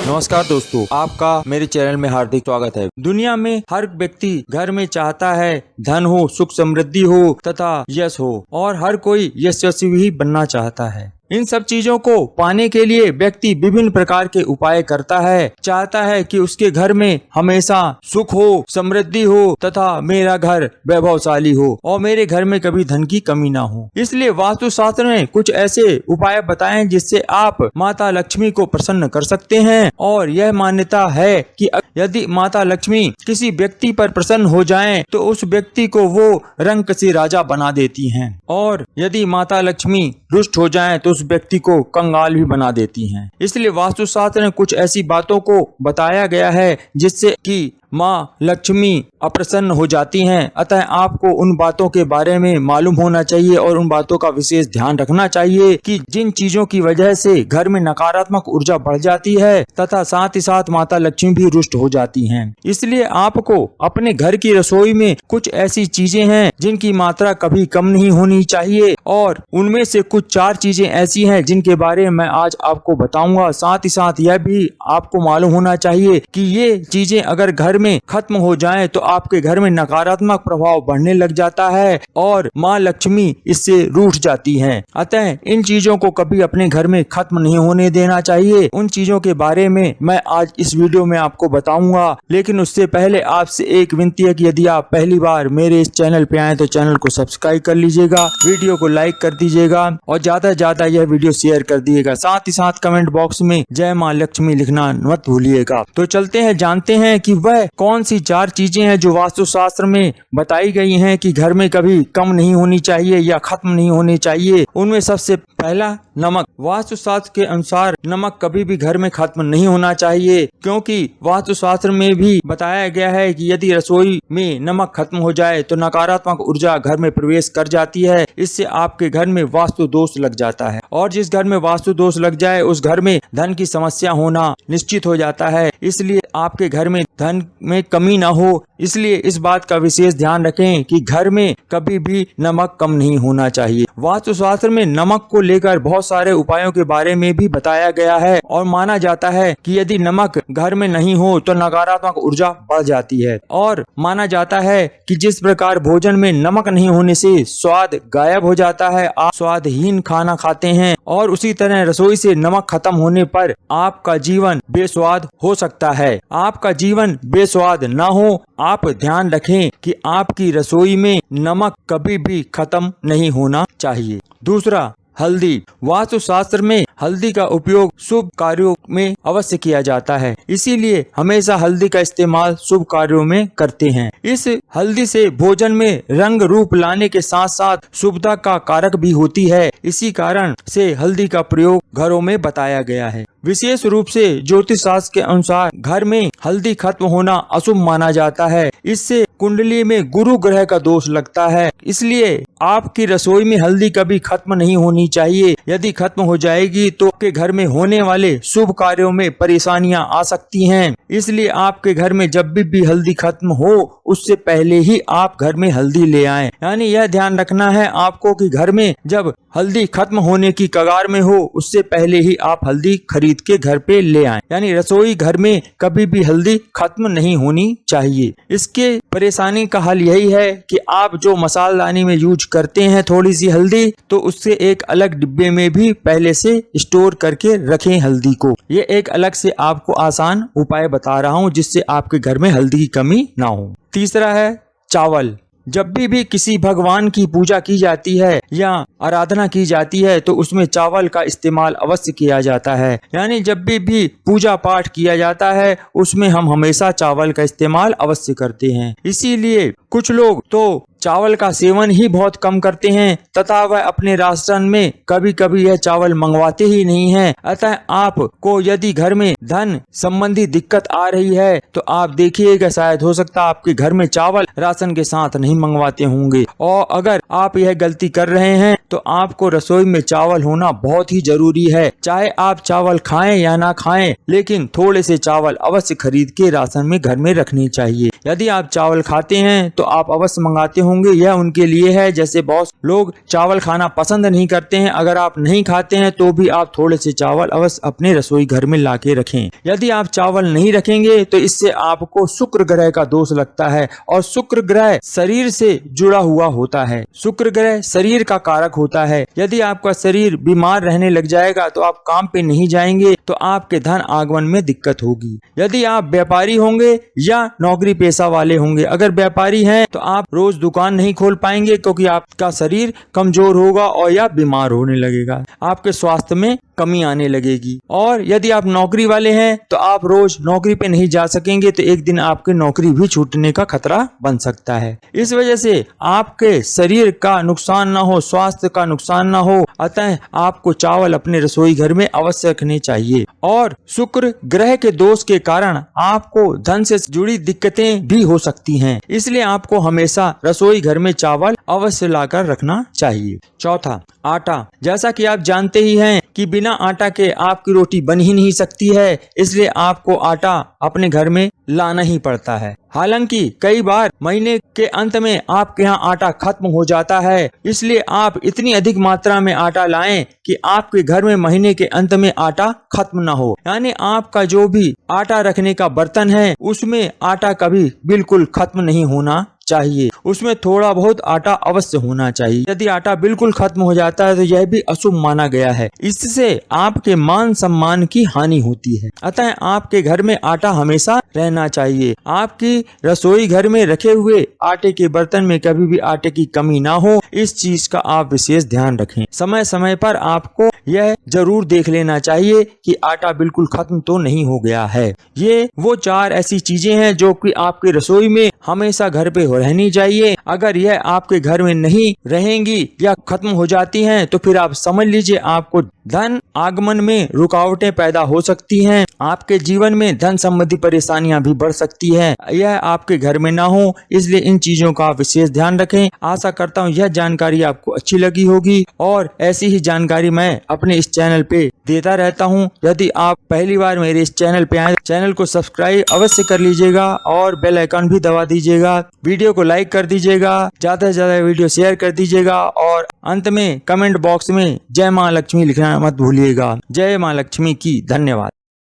नमस्कार दोस्तों, आपका मेरे चैनल में हार्दिक स्वागत है। दुनिया में हर व्यक्ति घर में चाहता है धन हो, सुख समृद्धि हो तथा यश हो, और हर कोई यशस्वी ही बनना चाहता है। इन सब चीजों को पाने के लिए व्यक्ति विभिन्न प्रकार के उपाय करता है। चाहता है कि उसके घर में हमेशा सुख हो, समृद्धि हो तथा मेरा घर वैभवशाली हो और मेरे घर में कभी धन की कमी ना हो। इसलिए वास्तु शास्त्र में कुछ ऐसे उपाय बताए हैं जिससे आप माता लक्ष्मी को प्रसन्न कर सकते हैं। और यह मान्यता है कि यदि माता लक्ष्मी किसी व्यक्ति पर प्रसन्न हो जाएं, तो उस व्यक्ति को वो रंक से राजा बना देती हैं, और यदि माता लक्ष्मी रुष्ट हो जाएं, तो उस व्यक्ति को कंगाल भी बना देती हैं। इसलिए वास्तुशास्त्र में कुछ ऐसी बातों को बताया गया है जिससे कि माँ लक्ष्मी अप्रसन्न हो जाती हैं। अतः आपको उन बातों के बारे में मालूम होना चाहिए और उन बातों का विशेष ध्यान रखना चाहिए कि जिन चीजों की वजह से घर में नकारात्मक ऊर्जा बढ़ जाती है तथा साथ ही साथ माता लक्ष्मी भी रुष्ट हो जाती हैं। इसलिए आपको अपने घर की रसोई में कुछ ऐसी चीजें हैं जिनकी मात्रा कभी कम नहीं होनी चाहिए, और उनमें से कुछ 4 चीजें ऐसी हैं जिनके बारे में मैं आज आपको बताऊंगा। साथ ही साथ यह भी आपको मालूम होना चाहिए कि ये चीजें अगर घर में खत्म हो जाएं तो आपके घर में नकारात्मक प्रभाव बढ़ने लग जाता है और माँ लक्ष्मी इससे रूठ जाती हैं। अतः इन चीजों को कभी अपने घर में खत्म नहीं होने देना चाहिए। उन चीजों के बारे में मैं आज इस वीडियो में आपको बताऊंगा, लेकिन उससे पहले आपसे एक विनती है कि यदि आप पहली बार मेरे इस चैनल पे आए तो चैनल को सब्सक्राइब कर लीजिएगा, वीडियो को लाइक कर दीजिएगा और ज्यादा से ज्यादा यह वीडियो शेयर कर दिएगा। साथ ही साथ कमेंट बॉक्स में जय माँ लक्ष्मी लिखना मत भूलिएगा। तो चलते हैं, जानते हैं कि वह कौन सी 4 चीजें हैं जो वास्तुशास्त्र में बताई गई हैं कि घर में कभी कम नहीं होनी चाहिए या खत्म नहीं होनी चाहिए। उनमें सबसे पहला नमक। वास्तुशास्त्र के अनुसार नमक कभी भी घर में खत्म नहीं होना चाहिए, क्योंकि वास्तुशास्त्र में भी बताया गया है कि यदि रसोई में नमक खत्म हो जाए तो नकारात्मक ऊर्जा घर में प्रवेश कर जाती है। इससे आपके घर में वास्तु दोष लग जाता है, और जिस घर में वास्तु दोष लग जाए उस घर में धन की समस्या होना निश्चित हो जाता है। इसलिए आपके घर में धन में कमी ना हो, इसलिए इस बात का विशेष ध्यान रखें कि घर में कभी भी नमक कम नहीं होना चाहिए। वास्तुशास्त्र में नमक को लेकर बहुत सारे उपायों के बारे में भी बताया गया है, और माना जाता है कि यदि नमक घर में नहीं हो तो नकारात्मक ऊर्जा बढ़ जाती है। और माना जाता है कि जिस प्रकार भोजन में नमक नहीं होने से स्वाद गायब हो जाता है, आप स्वादहीन खाना खाते हैं, और उसी तरह रसोई से नमक खत्म होने पर आपका जीवन बेस्वाद हो सकता है। आपका जीवन बेस्वाद ना हो, आप ध्यान रखें कि आपकी रसोई में नमक कभी भी खत्म नहीं होना चाहिए। दूसरा, हल्दी। वास्तुशास्त्र में हल्दी का उपयोग शुभ कार्यों में अवश्य किया जाता है, इसीलिए हमेशा हल्दी का इस्तेमाल शुभ कार्यों में करते हैं। इस हल्दी से भोजन में रंग रूप लाने के साथ साथ शुभता का कारक भी होती है। इसी कारण से हल्दी का प्रयोग घरों में बताया गया है। विशेष रूप से ज्योतिष शास्त्र के अनुसार घर में हल्दी खत्म होना अशुभ माना जाता है। इससे कुंडली में गुरु ग्रह का दोष लगता है, इसलिए आपकी रसोई में हल्दी कभी खत्म नहीं होनी चाहिए। यदि खत्म हो जाएगी तो आपके घर में होने वाले शुभ कार्यों में परेशानियां आ सकती हैं। इसलिए आपके घर में जब भी हल्दी खत्म हो उससे पहले ही आप घर में हल्दी ले आएं। यानी यह ध्यान रखना है आपको कि घर में जब हल्दी खत्म होने की कगार में हो उससे पहले ही आप हल्दी खरीद के घर पे ले आएं। यानी रसोई घर में कभी भी हल्दी खत्म नहीं होनी चाहिए। इसके परेशानी का हल यही है कि आप जो मसालदानी में यूज करते हैं थोड़ी सी हल्दी, तो उससे एक अलग डिब्बे में भी पहले से स्टोर करके रखें हल्दी को। ये एक अलग से आपको आसान उपाय बता रहा हूँ जिससे आपके घर में हल्दी की कमी ना हो। तीसरा है चावल। जब भी किसी भगवान की पूजा की जाती है या आराधना की जाती है तो उसमें चावल का इस्तेमाल अवश्य किया जाता है। यानी जब भी पूजा पाठ किया जाता है उसमें हम हमेशा चावल का इस्तेमाल अवश्य करते हैं। इसीलिए कुछ लोग तो चावल का सेवन ही बहुत कम करते हैं तथा वह अपने राशन में कभी कभी यह चावल मंगवाते ही नहीं हैं। अतः आपको यदि घर में धन संबंधी दिक्कत आ रही है तो आप देखिएगा, शायद हो सकता है आपके घर में चावल राशन के साथ नहीं मंगवाते होंगे। और अगर आप यह गलती कर रहे हैं तो आपको रसोई में चावल होना बहुत ही जरूरी है। चाहे आप चावल खाएं या ना खाएं, लेकिन थोड़े से चावल अवश्य खरीद के राशन में घर में रखनी चाहिए। यदि आप चावल खाते हैं तो आप अवश्य मंगाते होंगे होंगे यह उनके लिए है। जैसे बहुत लोग चावल खाना पसंद नहीं करते हैं, अगर आप नहीं खाते हैं तो भी आप थोड़े से चावल अवश्य अपने रसोई घर में ला के रखें। यदि आप चावल नहीं रखेंगे तो इससे आपको शुक्र ग्रह का दोष लगता है, और शुक्र ग्रह शरीर से जुड़ा हुआ होता है। शुक्र ग्रह शरीर का कारक होता है। यदि आपका शरीर बीमार रहने लग जाएगा तो आप काम पे नहीं जाएंगे, तो आपके धन आगमन में दिक्कत होगी। यदि आप व्यापारी होंगे या नौकरी पेशा वाले होंगे, अगर व्यापारी हैं तो आप रोज दुकान नहीं खोल पाएंगे, क्योंकि आपका शरीर कमजोर होगा और या बीमार होने लगेगा, आपके स्वास्थ्य में कमी आने लगेगी। और यदि आप नौकरी वाले हैं तो आप रोज नौकरी पे नहीं जा सकेंगे, तो एक दिन आपकी नौकरी भी छूटने का खतरा बन सकता है। इस वजह से आपके शरीर का नुकसान ना हो, स्वास्थ्य का नुकसान ना हो, अतः आपको चावल अपने रसोई घर में अवश्य रखने चाहिए। और शुक्र ग्रह के दोष के कारण आपको धन से जुड़ी दिक्कतें भी हो सकती हैं, इसलिए आपको हमेशा रसोई घर में चावल अवश्य लाकर रखना चाहिए। चौथा, आटा। जैसा कि आप जानते ही हैं कि बिना आटा के आपकी रोटी बन ही नहीं सकती है, इसलिए आपको आटा अपने घर में लाना ही पड़ता है। हालांकि कई बार महीने के अंत में आपके यहाँ आटा खत्म हो जाता है, इसलिए आप इतनी अधिक मात्रा में आटा लाएं कि आपके घर में महीने के अंत में आटा खत्म ना हो। यानी आपका जो भी आटा रखने का बर्तन है उसमें आटा कभी बिल्कुल खत्म नहीं होना चाहिए, उसमें थोड़ा बहुत आटा अवश्य होना चाहिए। यदि आटा बिल्कुल खत्म हो जाता है तो यह भी अशुभ माना गया है, इससे आपके मान सम्मान की हानि होती है। अतः आपके घर में आटा हमेशा रहना चाहिए। आपकी रसोई घर में रखे हुए आटे के बर्तन में कभी भी आटे की कमी ना हो, इस चीज का आप विशेष ध्यान रखें। समय समय पर आपको यह जरूर देख लेना चाहिए कि आटा बिल्कुल खत्म तो नहीं हो गया है। ये वो 4 ऐसी चीजें हैं जो कि आपकी रसोई में हमेशा घर पे रहनी चाहिए। अगर यह आपके घर में नहीं रहेंगी या खत्म हो जाती हैं तो फिर आप समझ लीजिए आपको धन आगमन में रुकावटें पैदा हो सकती हैं, आपके जीवन में धन संबंधी परेशानियां भी बढ़ सकती हैं। यह आपके घर में ना हो, इसलिए इन चीजों का विशेष ध्यान रखें। आशा करता हूँ यह जानकारी आपको अच्छी लगी होगी, और ऐसी ही जानकारी मैं अपने इस चैनल पे देता रहता हूँ। यदि आप पहली बार मेरे इस चैनल पे आए, चैनल को सब्सक्राइब अवश्य कर लीजिएगा और बेल आइकन भी दबा दीजिएगा। वीडियो को लाइक कर दीजिएगा, ज्यादा से ज्यादा वीडियो शेयर कर दीजिएगा, और अंत में कमेंट बॉक्स में जय माँ लक्ष्मी लिखना मत भूलिएगा। जय माँ लक्ष्मी की। धन्यवाद।